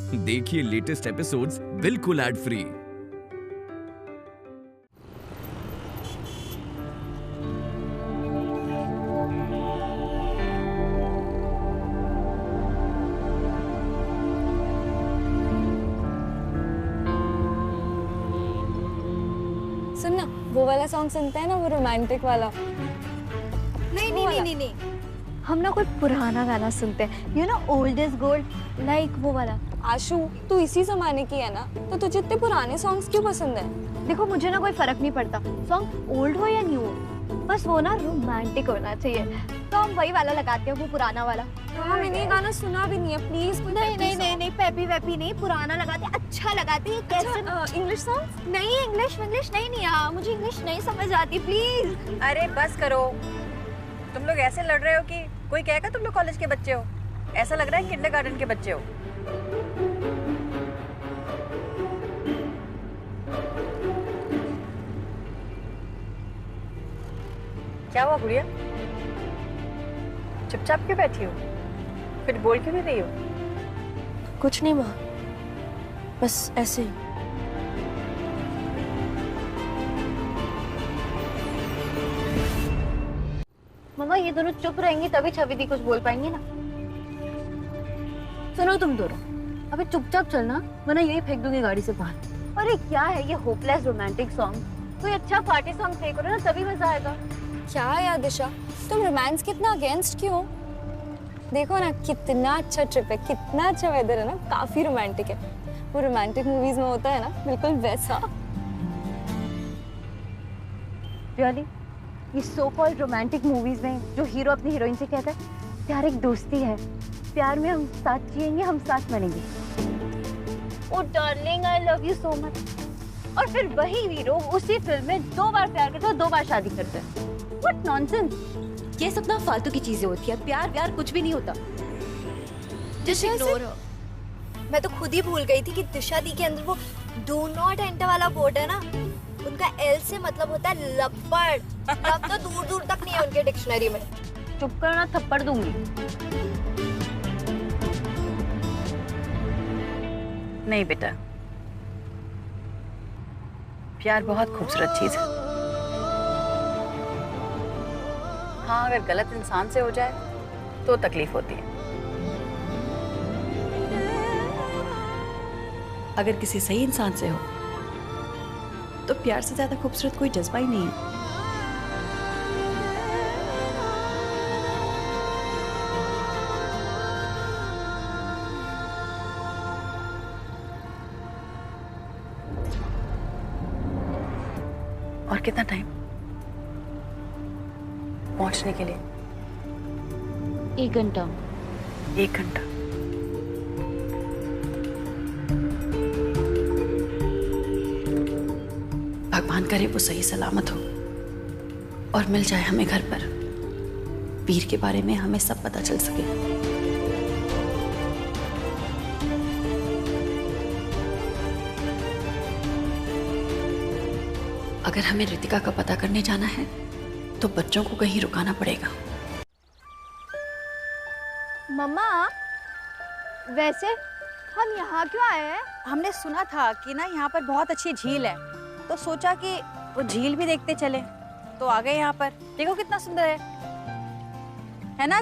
देखिए latest episodes बिल्कुल ad free. सुन ना, वो वाला सॉन्ग सुनते हैं ना, वो रोमांटिक वाला। नहीं नहीं नहीं नहीं नहीं, हम ना कोई पुराना गाना सुनते हैं, you know old is gold, like वो वाला। आशु, तू इसी जमाने की है ना, तो तुझे इतने पुराने सॉन्ग्स क्यों पसंद है? देखो मुझे ना कोई फर्क नहीं पड़ता, सॉन्ग ओल्ड हो या न्यू हो, बस वो ना रोमांटिक होना चाहिए। तो हम वही वाला लगाते हैं, वो पुराना वाला। हाँ, मैंने ये गाना सुना भी नहीं है, प्लीज। नहीं नहीं नहीं नहीं, पेपी वेपी नहीं, पुराना लगाते हैं, अच्छा लगाते हैं। कैसे इंग्लिश सॉन्ग? नहीं, इंग्लिश नहीं नहीं यार, मुझे इंग्लिश नहीं समझ आती, प्लीज। अरे बस करो। तुम लोग ऐसे लड़ रहे हो कि कोई कहेगा तुम लोग कॉलेज के बच्चे हो। ऐसा लग रहा है किंडरगार्टन के बच्चे हो। क्या हुआ गुड़िया? चुपचाप क्यों बैठी हो? कुछ बोल क्यों नहीं रही हो? कुछ नहीं माँ, बस ऐसे ही। मम्मा ये दोनों चुप रहेंगी तभी छवि दी कुछ बोल पाएंगी ना। सुनो तुम दोनों, अबे चुपचाप चलना वरना यही फेंक दूंगी गाड़ी से बाहर। अरे क्या है ये होपलेस रोमांटिक सॉन्ग, कोई अच्छा पार्टी सॉन्ग प्ले करो ना, तभी मजा आएगा। क्या यार दिशा, तुम रोमांस कितना अगेंस्ट क्यों? देखो ना कितना अच्छा ट्रिप है, कितना अच्छा वेदर है ना, काफी रोमांटिक है। वो रोमांटिक मूवीज में होता है ना, बिल्कुल वैसा। रियली, ये सो कॉल्ड रोमांटिक मूवीज में जो हीरो अपनी हीरोइन से कहता है प्यार एक दोस्ती है, प्यार में हम साथ जिएंगे, हम साथ मरेंगे, oh darling I love you so much, और फिर वही हीरो उसी फिल्म में 2 बार प्यार करता है, 2 बार शादी करता है। What nonsense. ये सब ना फालतू की चीजें होती है, प्यार व्यार कुछ भी नहीं होता। Just ignore her. मैं तो खुद ही भूल गई थी कि दिशा दी के अंदर वो डू नॉट एंटर वाला बोर्ड है ना, उनका एल से मतलब होता है लपड़। तब तो दूर दूर तक नहीं है उनके डिक्शनरी में। चुप करना, थप्पड़ दूंगी। नहीं बेटा, प्यार बहुत खूबसूरत चीज है। हाँ, अगर गलत इंसान से हो जाए तो तकलीफ होती है। अगर किसी सही इंसान से हो तो प्यार से ज्यादा खूबसूरत कोई जज्बा ही नहीं है। और कितना टाइम पहुंचने के लिए? 1 घंटा। 1 घंटा? भगवान करे वो सही सलामत हो और मिल जाए हमें घर पर, वीर के बारे में हमें सब पता चल सके। अगर हमें रितिका का पता करने जाना है तो बच्चों को कहीं रुकाना पड़ेगा। मम्मा, वैसे हम यहाँ क्यों आए हैं? हमने सुना था कि ना यहाँ पर बहुत अच्छी झील है, तो सोचा कि वो झील भी देखते चले, तो आ गए यहाँ पर। देखो कितना सुंदर है ना?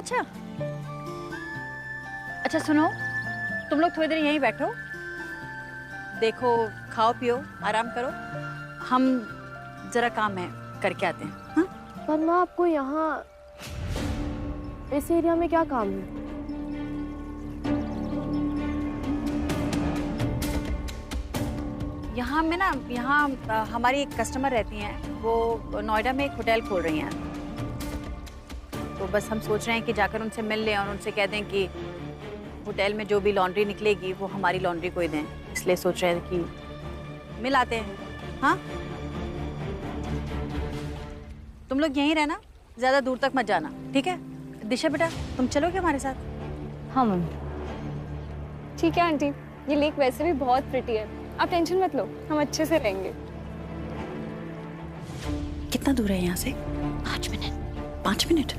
अच्छा सुनो, तुम लोग थोड़ी देर यहीं बैठो, देखो, खाओ पियो, आराम करो, हम जरा काम है करके आते हैं। हाँ? पर माँ, आपको यहाँ इस एरिया में क्या काम है? यहाँ में ना, यहाँ हमारी एक कस्टमर रहती हैं, वो नोएडा में एक होटल खोल रही हैं, तो बस हम सोच रहे हैं कि जाकर उनसे मिल लें और उनसे कह दें कि होटल में जो भी लॉन्ड्री निकलेगी वो हमारी लॉन्ड्री को ही दें। इसलिए सोच रहे हैं कि मिल आते हैं। हाँ, तुम लोग यहीं रहना, ज़्यादा दूर तक मत जाना, ठीक है? दिशा बेटा, तुम चलोगे हमारे साथ? हाँ मम्मी। ठीक है आंटी, ये लेक वैसे भी बहुत प्रिटी है, आप टेंशन मत लो, हम अच्छे से रहेंगे। कितना दूर है यहाँ से? 5 मिनट। 5 मिनट?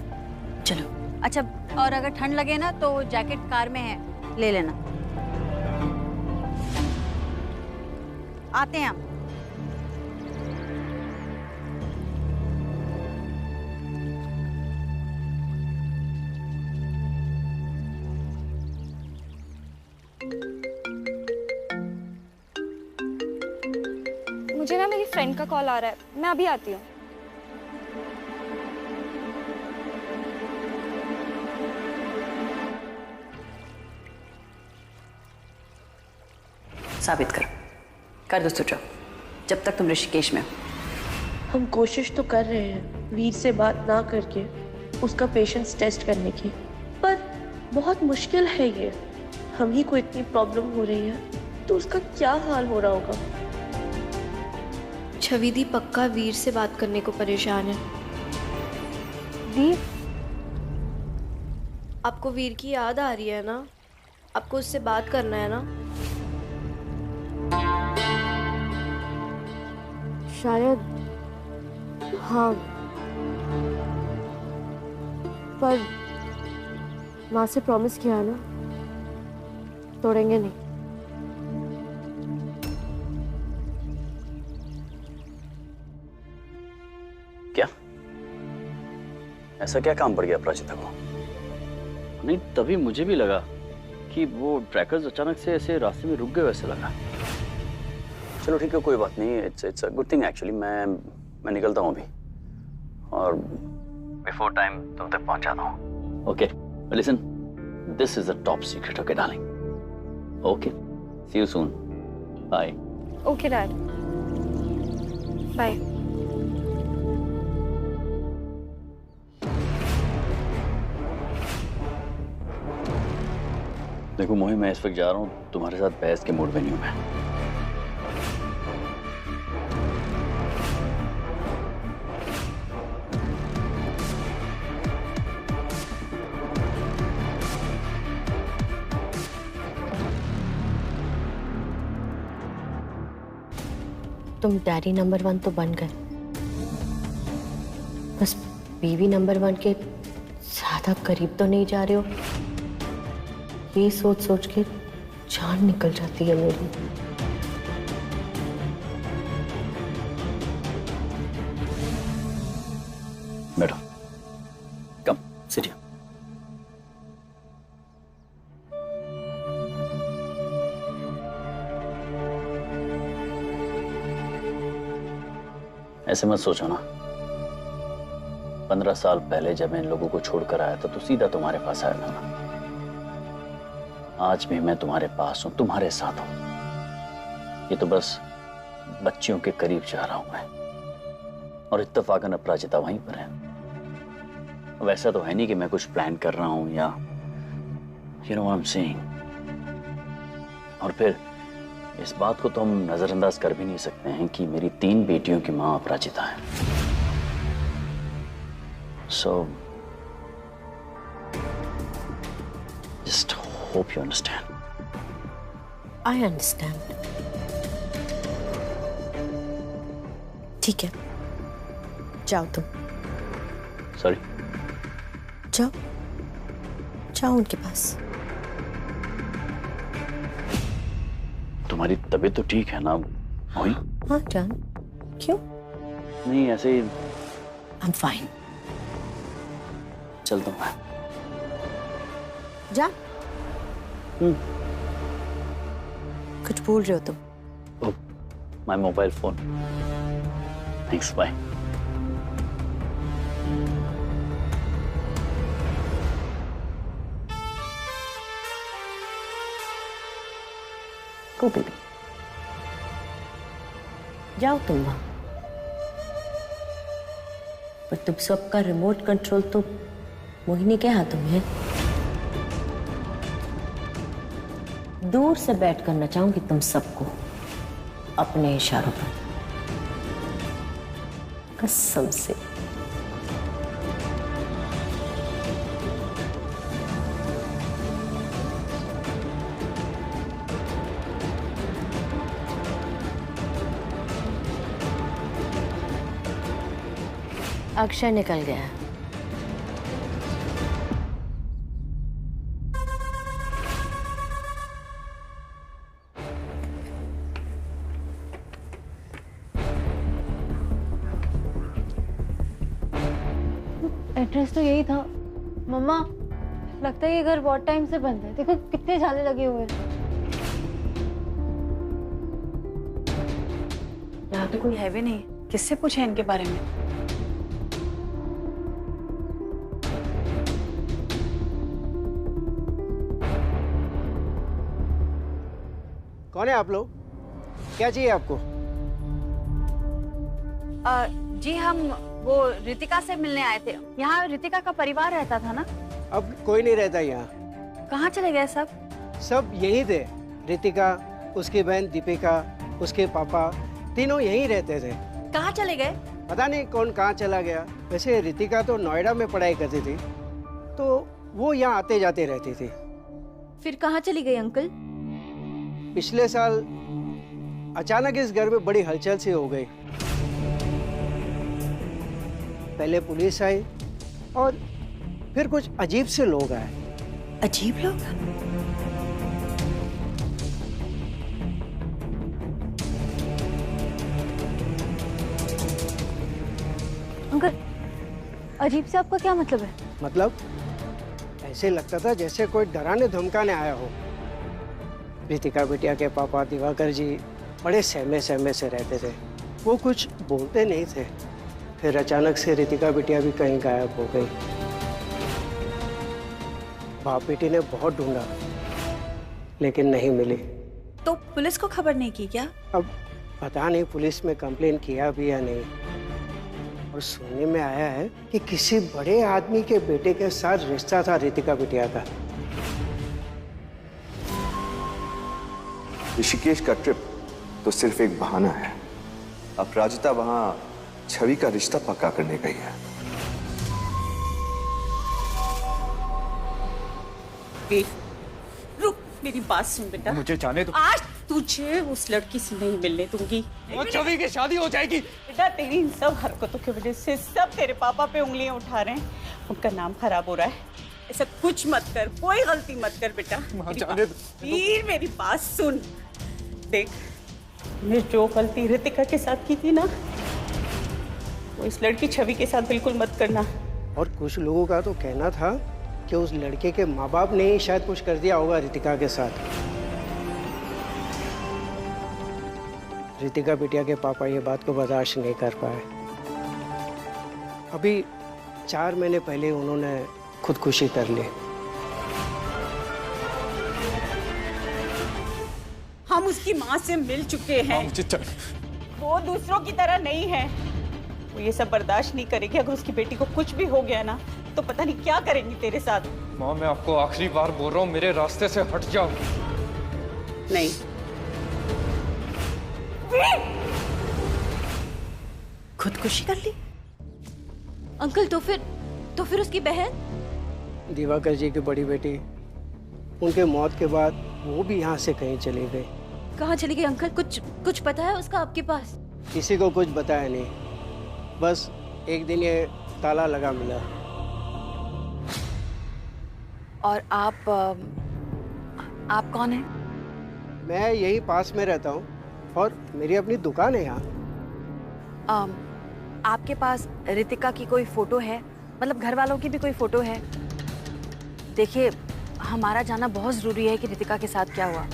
चलो। अच्छा, और अगर ठंड लगे ना तो जैकेट कार में है, ले लेना। आते हैं हम। मुझे ना मेरी फ्रेंड का कॉल आ रहा है, मैं अभी आती हूँ। साबित कर दो स्विच ऑफ, जब तक तुम ऋषिकेश में हो। हम कोशिश तो कर रहे हैं वीर से बात ना करके उसका पेशेंस टेस्ट करने की, पर बहुत मुश्किल है ये। हम ही को इतनी प्रॉब्लम हो रही है तो उसका क्या हाल हो रहा होगा। छवि दी पक्का वीर से बात करने को परेशान है। वीर? आपको वीर की याद आ रही है ना? आपको उससे बात करना है ना? शायद हाँ, पर माँ से प्रॉमिस किया ना, तोड़ेंगे नहीं। क्या ऐसा क्या काम पड़ गया अपराजिता को? नहीं, तभी मुझे भी लगा कि वो ट्रैकर्स अचानक से ऐसे रास्ते में रुक गए, वैसे लगा। चलो ठीक है, कोई बात नहीं, it's a good thing actually. मैं निकलता हूँ अभी, और बिफोर टाइम तुम तक पहुंचाता हूँ। Okay, listen, this is a top secret. Okay darling, okay, see you soon, bye. Okay dad, bye. देखो मोही, मैं इस वक्त जा रहा हूँ, तुम्हारे साथ बहस के मूड में नहीं हूँ मैं। तुम डैडी नंबर 1 तो बन गए, बस बीवी नंबर 1 के ज्यादा करीब तो नहीं जा रहे हो। ये सोच सोच के जान निकल जाती है मेरी। बैठो, कम सिट हियर। ऐसे मत सोचो ना, 15 साल पहले जब मैं इन लोगों को छोड़कर आया था तो सीधा तुम्हारे पास आया था ना। आज भी मैं तुम्हारे पास हूं, तुम्हारे साथ हूं। ये तो बस बच्चियों के करीब जा रहा हूं मैं, और इत्तेफाकन अपराजिता वहीं पर है। वैसा तो है नहीं कि मैं कुछ प्लान कर रहा हूं या you know what I am saying. और फिर इस बात को तो हम नजरअंदाज कर भी नहीं सकते हैं कि मेरी 3 बेटियों की मां अपराजिता है। So just hope you understand. I understand. ठीक है, जाओ तुम। सॉरी, जाओ जाओ उनके पास। तुम्हारी तबीयत तो ठीक है ना मोही? हाँ जान, क्यों? नहीं, ऐसे ही। I am fine. चलता हूँ मैं। जा। कुछ बोल रहे हो तुम? My mobile phone. Thanks, bye. Go baby, जाओ तुम वहां। पर तुम सबका रिमोट कंट्रोल तो मोहिनी के हाथों में है। दूर से बैठ करना चाहूंगी तुम सबको अपने इशारों पर, कसम से। अक्षय निकल गया है। एड्रेस तो यही था। मम्मा, लगता है ये घर बहुत टाइम से बंद है। देखो कितने झाले लगे हुए हैं। यहाँ तो कोई है भी नहीं, किससे पूछे इनके बारे में? कौन है आप लोग? क्या चाहिए आपको? जी हम वो रितिका से मिलने आए थे। यहाँ रितिका का परिवार रहता था ना? अब कोई नहीं रहता यहाँ। कहाँ चले गए सब? सब यहीं थे। रितिका, उसकी बहन दीपिका, उसके पापा, तीनों यहीं रहते थे। कहाँ चले गए? पता नहीं कौन कहाँ चला गया। वैसे रितिका तो नोएडा में पढ़ाई करती थी, तो वो यहाँ आते जाते रहती थी। फिर कहाँ चली गई अंकल? पिछले साल अचानक इस घर में बड़ी हलचल सी हो गई। पहले पुलिस आई और फिर कुछ अजीब से लोग आए। अजीब लोग? अंकल, अजीब से आपका क्या मतलब है? मतलब ऐसे लगता था जैसे कोई डराने धमकाने आया हो। रितिका बिटिया के पापा दिवाकर जी बड़े सहमे सहमे से रहते थे। वो कुछ बोलते नहीं थे। फिर अचानक से रितिका बिटिया भी कहीं गायब हो गई। बाप बेटी ने बहुत ढूंढा लेकिन नहीं मिली। तो पुलिस को खबर नहीं की क्या? अब पता नहीं पुलिस में कंप्लेन किया भी या नहीं। और सुनने में आया है कि किसी बड़े आदमी के बेटे के साथ रिश्ता था रितिका बिटिया का। ऋषिकेश का ट्रिप तो सिर्फ एक बहाना है। अपराजिता वहां छवि का रिश्ता पक्का करने गई है। रुक, मेरी बात सुन बेटा। मुझे जाने दो। आज तुझे उस लड़की से नहीं मिलने दूंगी। छवि की शादी हो जाएगी। बेटा तेरी इन सब हरकतों की वजह से सब तेरे पापा पे उंगलियां उठा रहे हैं। उनका नाम खराब हो रहा है। ऐसा कुछ मत कर, कोई गलती मत कर बेटा। जाने दो। वीर मेरी बात सुन। देख, मैं जो गलती रितिका के साथ की थी ना, वो इस लड़की छवि के साथ बिल्कुल मत करना। और कुछ लोगों का तो कहना था कि उस लड़के के माँ बाप ने ही शायद कुछ कर दिया होगा रितिका के साथ। रितिका बिटिया के पापा ये बात को बर्दाश्त नहीं कर पाए। अभी 4 महीने पहले उन्होंने खुदकुशी कर ली। हम उसकी माँ से मिल चुके हैं। वो दूसरों की तरह नहीं है। वो ये सब बर्दाश्त नहीं करेगी। अगर उसकी बेटी को कुछ भी हो गया ना, तो पता नहीं क्या करेंगी तेरे साथ। माँ, मैं आपको आखिरी बार बोल रहा हूँ, मेरे रास्ते से हट जाओ। नहीं। खुदकुशी कर ली? अंकल, तो फिर उसकी बहन? दिवाकर जी की बड़ी बेटी, उनके मौत के बाद वो भी यहाँ से कहीं चली गई। कहाँ चली गई अंकल? कुछ पता है उसका आपके पास? किसी को कुछ बताया नहीं। बस एक दिन ये ताला लगा मिला। और आप कौन हैं? मैं यही पास में रहता हूँ और मेरी अपनी दुकान है यहाँ। आपके पास रितिका की कोई फोटो है? मतलब घर वालों की भी कोई फोटो है? देखिए, हमारा जानना बहुत ज़रूरी है कि रितिका के साथ क्या हुआ।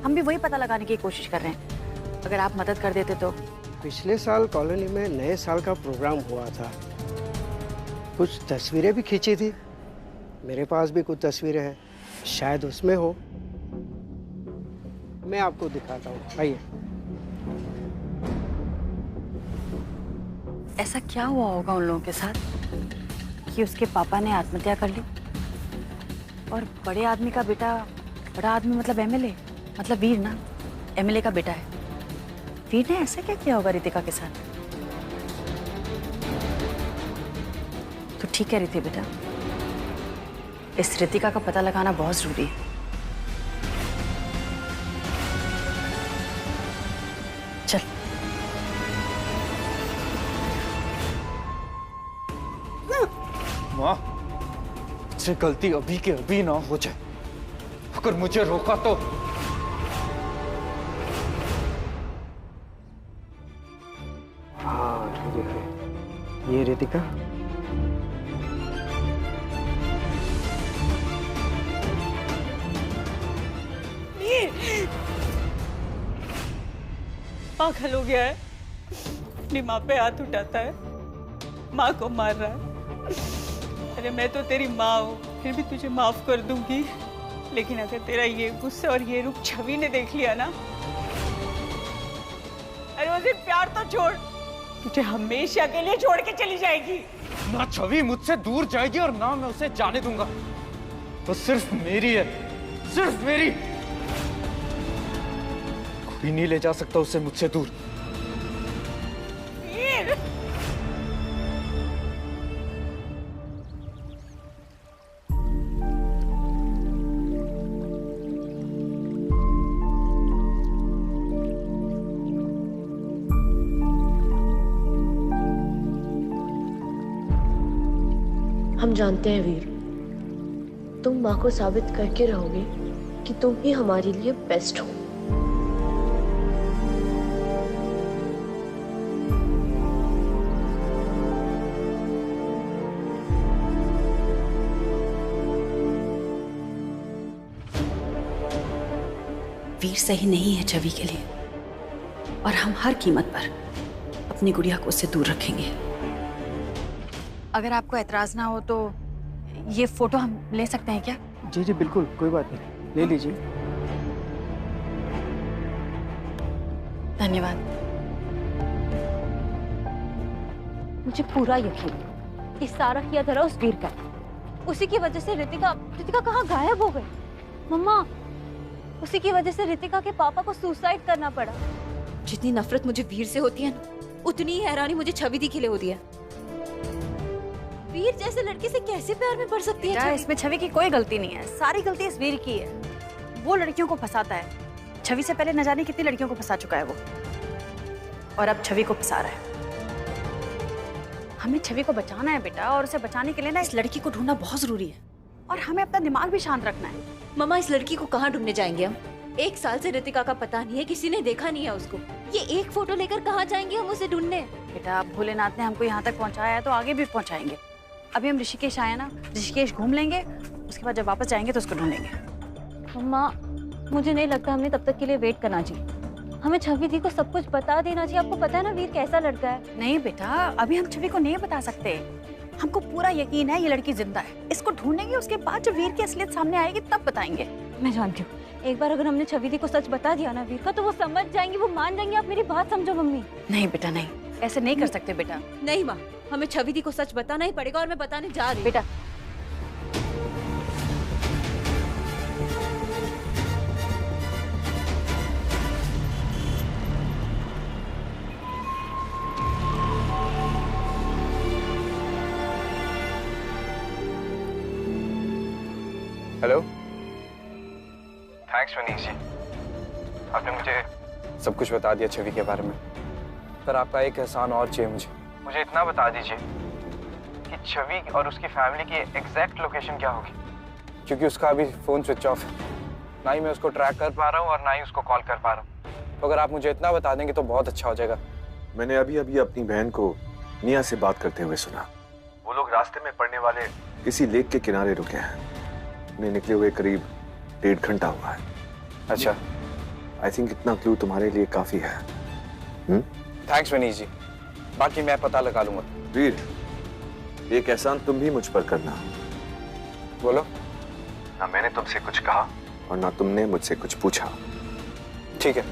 हम भी वही पता लगाने की कोशिश कर रहे हैं। अगर आप मदद कर देते तो। पिछले साल कॉलोनी में नए साल का प्रोग्राम हुआ था। कुछ तस्वीरें भी खींची थी। मेरे पास भी कुछ तस्वीरें हैं, शायद उसमें हो। मैं आपको दिखाता हूँ, आइए। ऐसा क्या हुआ होगा उन लोगों के साथ कि उसके पापा ने आत्महत्या कर ली? और बड़े आदमी का बेटा, बड़ा आदमी मतलब एमएलए, मतलब वीर ना, एमएलए का बेटा है। वीर ने ऐसा क्या किया होगा रितिका के साथ? तो ठीक कह रही थी बेटा, इस रितिका का पता लगाना बहुत जरूरी है। चल। माँ, मुझसे गलती अभी के अभी ना हो जाए। अगर मुझे रोका तो। हाँ, ये रितिका। पागल हो गया है, अपनी माँ पे हाथ उठाता है, माँ को मार रहा है। अरे मैं तो तेरी माँ हूँ, फिर भी तुझे माफ कर दूंगी, लेकिन अगर तेरा ये गुस्सा और ये रूप छवि ने देख लिया ना, अरे उसे प्यार तो छोड़, तुझे हमेशा के लिए छोड़ के चली जाएगी। ना छवि मुझसे दूर जाएगी और ना मैं उसे जाने दूंगा। वो सिर्फ मेरी है, सिर्फ मेरी। कोई नहीं ले जा सकता उसे मुझसे दूर। वीर! हम जानते हैं वीर, तुम माँ को साबित करके रहोगे कि तुम ही हमारे लिए बेस्ट हो। वीर सही नहीं है छवि के लिए, और हम हर कीमत पर अपनी गुड़िया को उससे दूर रखेंगे। अगर आपको एतराज ना हो तो ये फोटो हम ले सकते हैं क्या? जी जी बिल्कुल, कोई बात नहीं, ले लीजिए। धन्यवाद। मुझे पूरा यकीन है कि सारा किया धरा उस वीर का। उसी की वजह से रितिका कहाँ गायब हो गई? मम्मा, उसी की वजह से रितिका के पापा को सुसाइड करना पड़ा। जितनी नफरत मुझे वीर से होती है ना, उतनी ही हैरानी मुझे छवि दी के लिए होती है। वीर जैसे लड़के से कैसे प्यार में पड़ सकती है छवि? इसमें छवि की कोई गलती नहीं है, सारी गलती इस वीर की है। वो लड़कियों को फंसाता है, छवि से पहले न जाने कितनी लड़कियों को फंसा चुका है वो, और अब छवि को फंसा रहा है। हमें छवि को बचाना है बेटा, और उसे बचाने के लिए ना इस लड़की को ढूंढना बहुत जरूरी है, और हमें अपना दिमाग भी शांत रखना है। मम्मा, इस लड़की को कहाँ ढूंढने जाएंगे हम? 1 साल से रितिका का पता नहीं है, किसी ने देखा नहीं है उसको। ये एक फोटो लेकर कहाँ जाएंगे हम उसे ढूंढने? बेटा, भोलेनाथ ने हमको यहाँ तक पहुँचाया है तो आगे भी पहुँचाएंगे। अभी हम ऋषिकेश आए ना, ऋषिकेश घूम लेंगे, उसके बाद जब वापस जाएंगे तो उसको ढूंढेंगे। मम्मा, मुझे नहीं लगता हमें तब तक के लिए वेट करना चाहिए। हमें छवि दी को सब कुछ बता देना चाहिए। आपको पता है ना वीर कैसा लड़का है। नहीं बेटा, अभी हम छवि को नहीं बता सकते। हमको पूरा यकीन है ये लड़की जिंदा है। इसको ढूंढेंगे, उसके बाद जब वीर की असलियत सामने आएगी तब बताएंगे। मैं जानती हूँ, एक बार अगर हमने छवि दी को सच बता दिया ना वीर का, तो वो समझ जाएंगी, वो मान जाएंगे। आप मेरी बात समझो मम्मी। नहीं बेटा नहीं, ऐसे नहीं कर सकते बेटा। नहीं माँ, हमें छवि दी को सच बताना ही पड़ेगा, और मैं बताने जा रही हूँ। बेटा, हेलो, थैंक्स मनीष जी, आपने मुझे सब कुछ बता दिया छवि के बारे में। पर आपका एक एहसान और चाहिए मुझे इतना बता दीजिए कि छवि और उसकी फैमिली की एग्जैक्ट लोकेशन क्या होगी, क्योंकि उसका अभी फ़ोन स्विच ऑफ है। ना ही मैं उसको ट्रैक कर पा रहा हूँ और ना ही उसको कॉल कर पा रहा हूँ। तो अगर आप मुझे इतना बता देंगे तो बहुत अच्छा हो जाएगा। मैंने अभी अभी अपनी बहन को निया से बात करते हुए सुना। वो लोग रास्ते में पड़ने वाले किसी लेक के किनारे रुके हैं। उन्हें निकले हुए करीब 1.5 घंटा हुआ है। अच्छा, आई थिंक इतना क्लू तुम्हारे लिए काफी है। थैंक्स मनीष जी, बाकी मैं पता लगा लूंगा। वीर, एक एहसान तुम भी मुझ पर करना। बोलो। ना मैंने तुमसे कुछ कहा और ना तुमने मुझसे कुछ पूछा। ठीक है।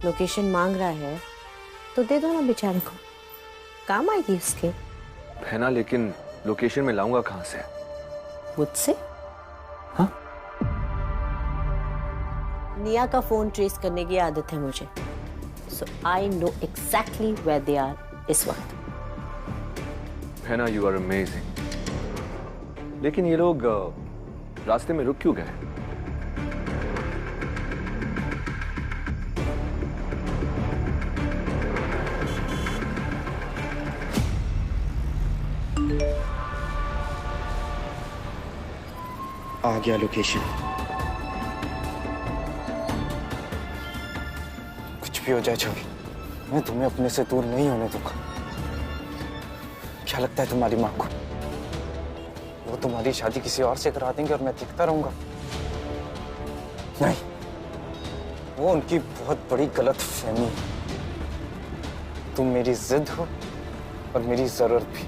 लोकेशन मांग रहा है तो दे दो ना बेचारे को, काम आएगी उसके। है ना, लेकिन लोकेशन में लाऊंगा कहां से? मुझसे? हाँ? निया का फोन ट्रेस करने की आदत है मुझे, so I know exactly where they are इस वक्त। है ना, यू आर अमेजिंग। लेकिन ये लोग रास्ते में रुक क्यों गए? आ गया लोकेशन। कुछ भी हो जाए छवि, मैं तुम्हें अपने से दूर नहीं होने दूंगा। क्या लगता है तुम्हारी माँ को? वो तुम्हारी शादी किसी और से करा देंगे और मैं देखता रहूंगा। नहीं, वो उनकी बहुत बड़ी गलत फहमी है। तुम मेरी जिद हो और मेरी जरूरत भी।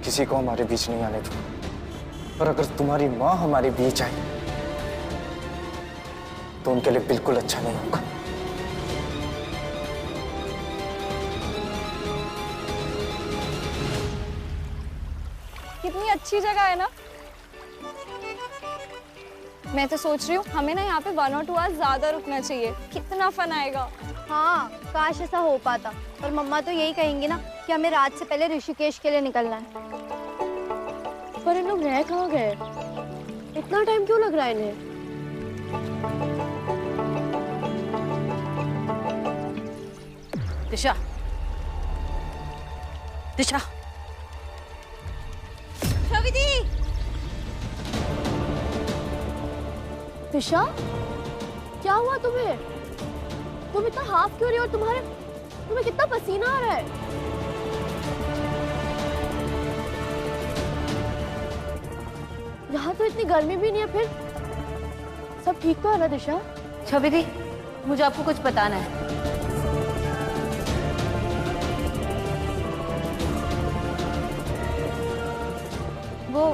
किसी को हमारे बीच नहीं आने दूंगा। और अगर तुम्हारी माँ हमारे बीच आई तो उनके लिए बिल्कुल अच्छा नहीं होगा। कितनी अच्छी जगह है ना। मैं तो सोच रही हूँ हमें ना यहाँ पे 1 और 2 आवर्स ज्यादा रुकना चाहिए, कितना फन आएगा। हाँ, काश ऐसा हो पाता। पर मम्मा तो यही कहेंगी ना कि हमें रात से पहले ऋषिकेश के लिए निकलना है। पर इन लोग रह कहाँ गए? इतना टाइम क्यों लग रहा है इन्हें? दिशा, दिशा, छवि दी। दिशा, क्या हुआ तुम्हें? तुम इतना हाफ क्यों रही हो? तुम्हें कितना पसीना आ रहा है? यहाँ तो इतनी गर्मी भी नहीं है। फिर सब ठीक तो है ना दिशा? छवि दी, मुझे आपको कुछ बताना है। वो